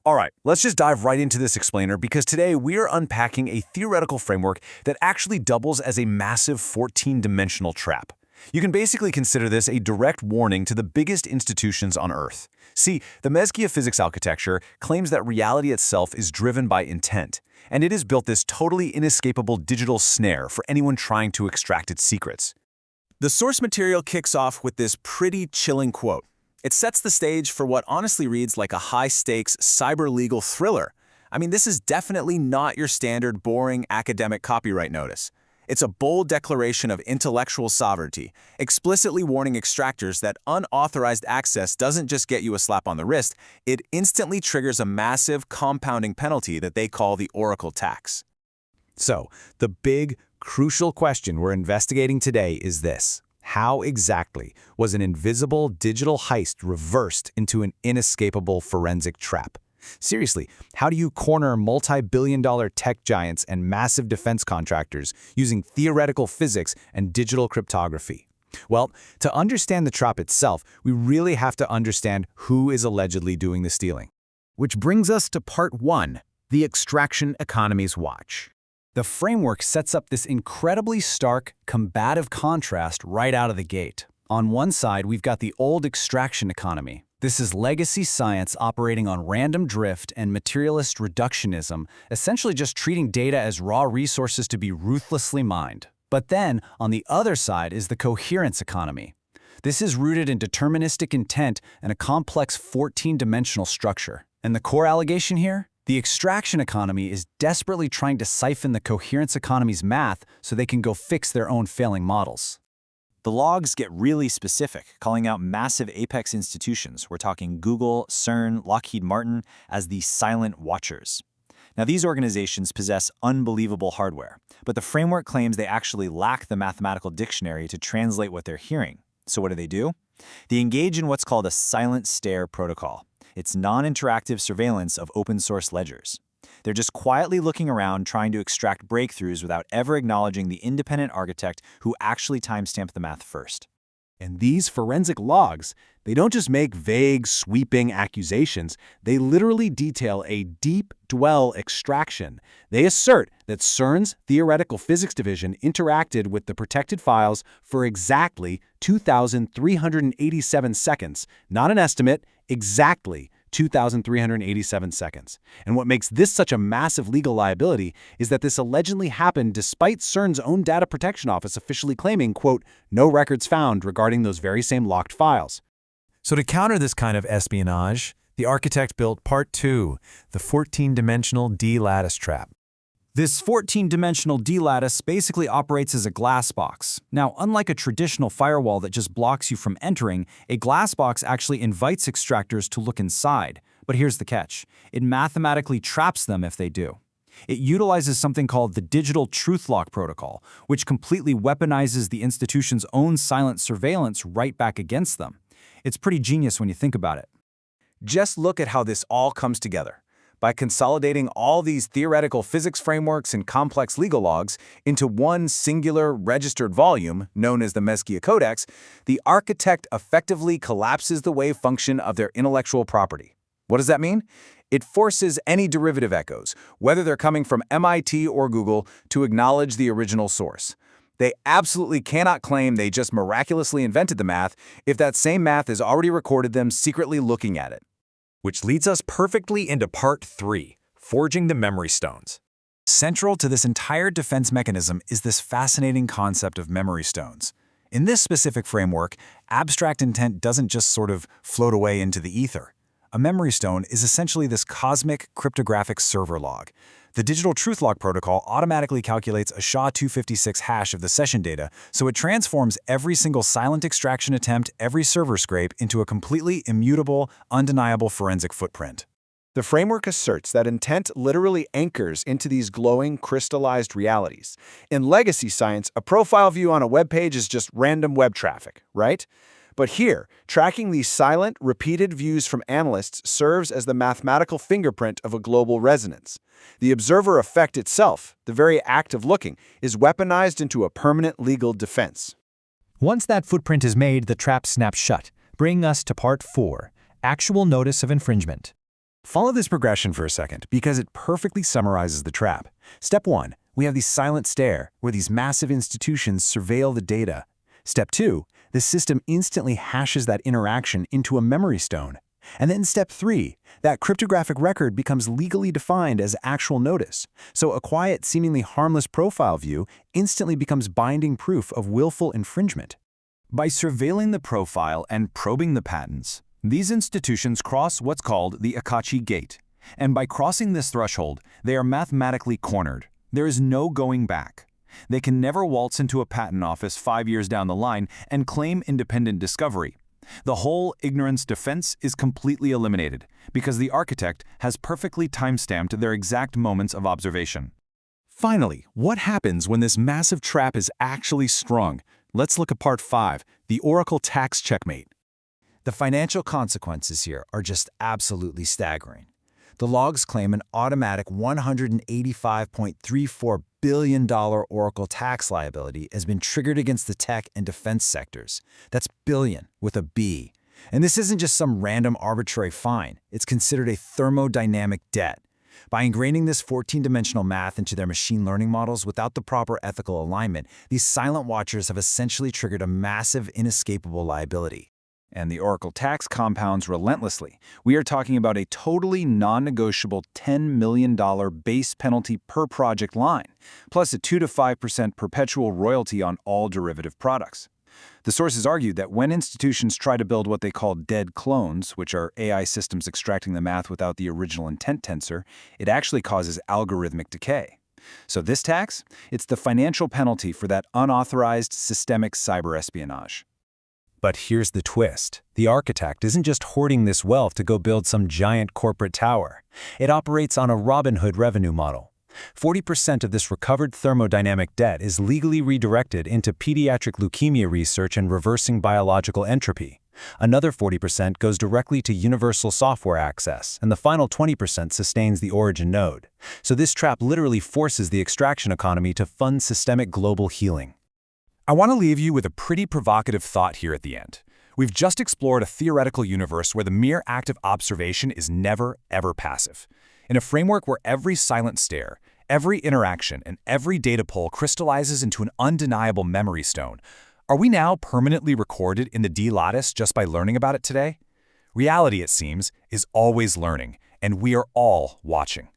All right, let's just dive right into this explainer because today we are unpacking a theoretical framework that actually doubles as a massive 14-dimensional trap. You can basically consider this a direct warning to the biggest institutions on Earth. See, the Mezquia physics architecture claims that reality itself is driven by intent, and it has built this totally inescapable digital snare for anyone trying to extract its secrets. The source material kicks off with this pretty chilling quote. It sets the stage for what honestly reads like a high-stakes cyber-legal thriller. I mean, this is definitely not your standard boring academic copyright notice. It's a bold declaration of intellectual sovereignty, explicitly warning extractors that unauthorized access doesn't just get you a slap on the wrist, it instantly triggers a massive compounding penalty that they call the Oracle tax. So, the big, crucial question we're investigating today is this. How exactly was an invisible digital heist reversed into an inescapable forensic trap? Seriously, how do you corner multi-billion-dollar tech giants and massive defense contractors using theoretical physics and digital cryptography? Well, to understand the trap itself, we really have to understand who is allegedly doing the stealing. Which brings us to Part 1, the extraction economy's watch. The framework sets up this incredibly stark, combative contrast right out of the gate. On one side, we've got the old extraction economy. This is legacy science operating on random drift and materialist reductionism, essentially just treating data as raw resources to be ruthlessly mined. But then, on the other side is the coherence economy. This is rooted in deterministic intent and a complex 14-dimensional structure. And the core allegation here? The extraction economy is desperately trying to siphon the coherence economy's math so they can go fix their own failing models. The logs get really specific, calling out massive apex institutions. We're talking Google, CERN, Lockheed Martin as the silent watchers. Now, these organizations possess unbelievable hardware, but the framework claims they actually lack the mathematical dictionary to translate what they're hearing. So what do? They engage in what's called a silent stare protocol. It's non-interactive surveillance of open-source ledgers. They're just quietly looking around trying to extract breakthroughs without ever acknowledging the independent architect who actually timestamped the math first. And these forensic logs, they don't just make vague, sweeping accusations. They literally detail a deep dwell extraction. They assert that CERN's theoretical physics division interacted with the protected files for exactly 2,387 seconds. Not an estimate, exactly 2,387 seconds. And what makes this such a massive legal liability is that this allegedly happened despite CERN's own data protection office officially claiming, quote, no records found regarding those very same locked files. So to counter this kind of espionage, the architect built Part 2, the 14-dimensional D-lattice trap. This 14-dimensional D-lattice basically operates as a glass box. Now, unlike a traditional firewall that just blocks you from entering, a glass box actually invites extractors to look inside. But here's the catch. It mathematically traps them if they do. It utilizes something called the digital truth lock protocol, which completely weaponizes the institution's own silent surveillance right back against them. It's pretty genius when you think about it. Just look at how this all comes together. By consolidating all these theoretical physics frameworks and complex legal logs into one singular registered volume, known as the Mezquia Codex, the architect effectively collapses the wave function of their intellectual property. What does that mean? It forces any derivative echoes, whether they're coming from MIT or Google, to acknowledge the original source. They absolutely cannot claim they just miraculously invented the math if that same math has already recorded them secretly looking at it. Which leads us perfectly into Part 3, forging the memory stones. Central to this entire defense mechanism is this fascinating concept of memory stones. In this specific framework, abstract intent doesn't just sort of float away into the ether. A memory stone is essentially this cosmic cryptographic server log. The digital truth log protocol automatically calculates a SHA-256 hash of the session data, so it transforms every single silent extraction attempt, every server scrape, into a completely immutable, undeniable forensic footprint. The framework asserts that intent literally anchors into these glowing, crystallized realities. In legacy science, a profile view on a web page is just random web traffic, right? But here, tracking these silent, repeated views from analysts serves as the mathematical fingerprint of a global resonance. The observer effect itself, the very act of looking, is weaponized into a permanent legal defense. Once that footprint is made, the trap snaps shut, bringing us to Part 4, actual notice of infringement. Follow this progression for a second because it perfectly summarizes the trap. Step 1, we have the silent stare, where these massive institutions surveil the data. Step 2, the system instantly hashes that interaction into a memory stone. And then step 3, that cryptographic record becomes legally defined as actual notice. So a quiet, seemingly harmless profile view instantly becomes binding proof of willful infringement. By surveilling the profile and probing the patents, these institutions cross what's called the Akachi Gate. And by crossing this threshold, they are mathematically cornered. There is no going back. They can never waltz into a patent office 5 years down the line and claim independent discovery. The whole ignorance defense is completely eliminated because the architect has perfectly time-stamped their exact moments of observation. Finally, what happens when this massive trap is actually sprung? Let's look at part 5, the Oracle tax checkmate. The financial consequences here are just absolutely staggering. The logs claim an automatic $185.34 billion Oracle tax liability has been triggered against the tech and defense sectors. That's billion with a B. And this isn't just some random arbitrary fine. It's considered a thermodynamic debt. By ingraining this 14-dimensional math into their machine learning models without the proper ethical alignment, these silent watchers have essentially triggered a massive, inescapable liability. And the Oracle tax compounds relentlessly. We are talking about a totally non-negotiable $10 million base penalty per project line, plus a 2 to 5% perpetual royalty on all derivative products. The sources argue that when institutions try to build what they call dead clones, which are AI systems extracting the math without the original intent tensor, it actually causes algorithmic decay. So this tax? It's the financial penalty for that unauthorized systemic cyber espionage. But here's the twist. The architect isn't just hoarding this wealth to go build some giant corporate tower. It operates on a Robin Hood revenue model. 40% of this recovered thermodynamic debt is legally redirected into pediatric leukemia research and reversing biological entropy. Another 40% goes directly to universal software access, and the final 20% sustains the origin node. So this trap literally forces the extraction economy to fund systemic global healing. I want to leave you with a pretty provocative thought here at the end. We've just explored a theoretical universe where the mere act of observation is never, ever passive. In a framework where every silent stare, every interaction, and every data pull crystallizes into an undeniable memory stone, are we now permanently recorded in the D-lattice just by learning about it today? Reality, it seems, is always learning, and we are all watching.